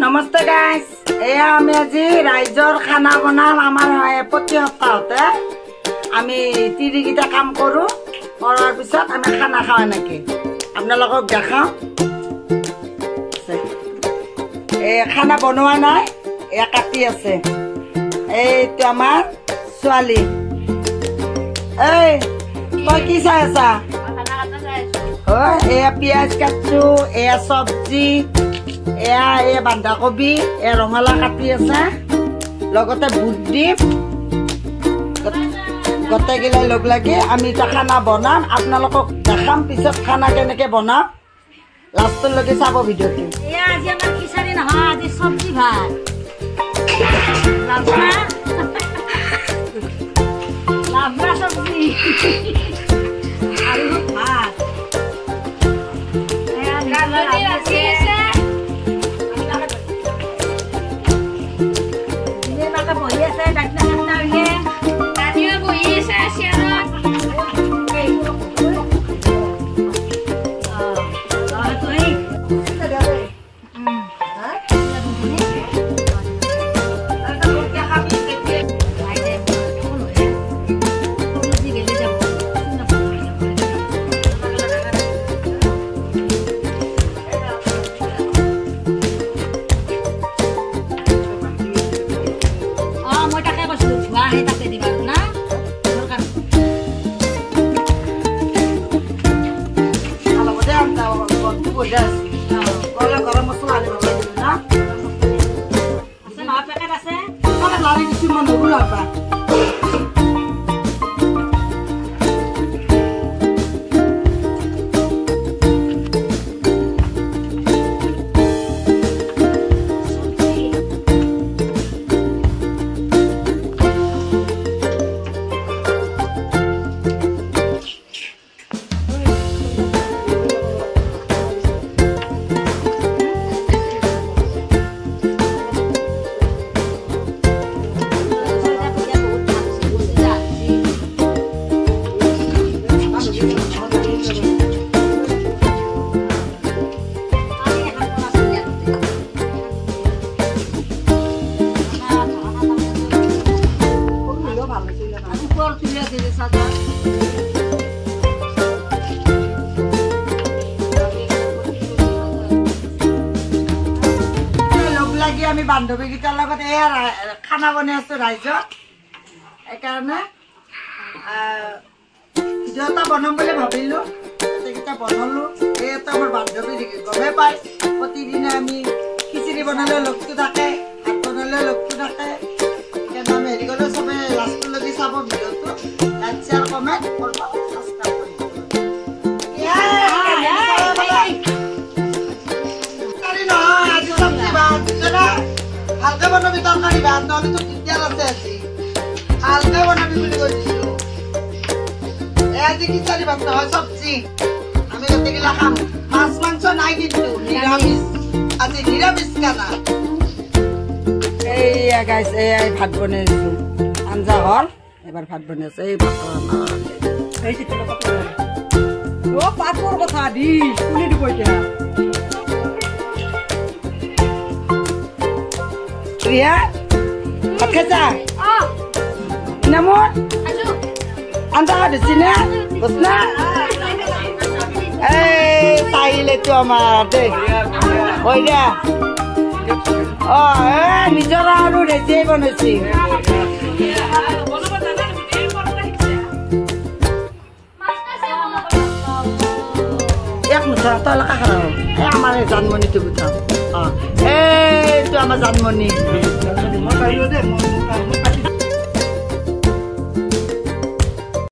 नमस्ते गाइस एया आमी আজি ৰাইজৰ খানা বনাম আমাৰ প্ৰতি সপ্তাহতে আমি তিৰিকিটা কাম কৰো কৰাৰ পিছত আমি খানা খাও নাকি আপোনালোকক দেখাও এই খানা বনোৱা নাই এয়া কাটি আছে এইটো আমাৰ ছোৱালী এই তই কি চাই আছা এয়া পিয়াজ কাটছো এয়া সবজি এয়া এ বান্ধাকবি এ ৰঙালা কাটি আছে লগতে বুট দিম গোটেইগিলা লগ লাগি আমি এটা খানা বনাম আপোনালোকক দেখাম পিছত খানা কেনেকে বনাম লাষ্টলৈকে চাব ভিডিঅ'টো এয়া আজি আমাৰ খিচাৰি নহয় আজি সবজি ভাত লাভৰা সবজি আৰু ভাত এয়া গাজৰি আছে আমি বান্ধৱী গীতাৰ লগত এয়া খানা বনাই আছো ৰাইজক এইকাৰণে ভিডিঅ'টা বনাম বুলি ভাবিলো গোটেইকেইটা বনালো এইটো আমাৰ বান্ধৱী গমে পায় প্ৰতিদিনে আমি খিচিৰি বনালে লগটো থাকে ভাত বনালে লগটো থাকে সেইকাৰণে আমি হেৰি কৰিলো চবে লাষ্টলৈকে চাব ভিডিঅ'টো লাইক শ্বেয়াৰ কমেণ্ট কৰিব ছাবস্ক্ৰাইব কৰিব হালকা বনাবি তরকারি ভাত নহলে তো দিগদার আছে আজি হালকা বনাবি বলে কইছো আজি খিচুড়ি ভাত নহয় সবজি আমি গোটেইগিলা খাম মাছ মাংস নাই কিন্তু নিরামিষ আজি নিরামিষ খানা এইয়া গাইস এই ভাত বনাইছো আঞ্জা হল এবার ভাত বনাইছো এই ভাত এই চিকেন কথা ও পাতর কথা দি শুনি দিব এটা Ria, pakai cah? Namun, anda ada sini, bosna? Saya itu amat deh. Oh ya, ni cara alu deh, siapa nasi? Ya, mudah tolak akal. Amal zanmon itu betul. Itu amal zanmon ni.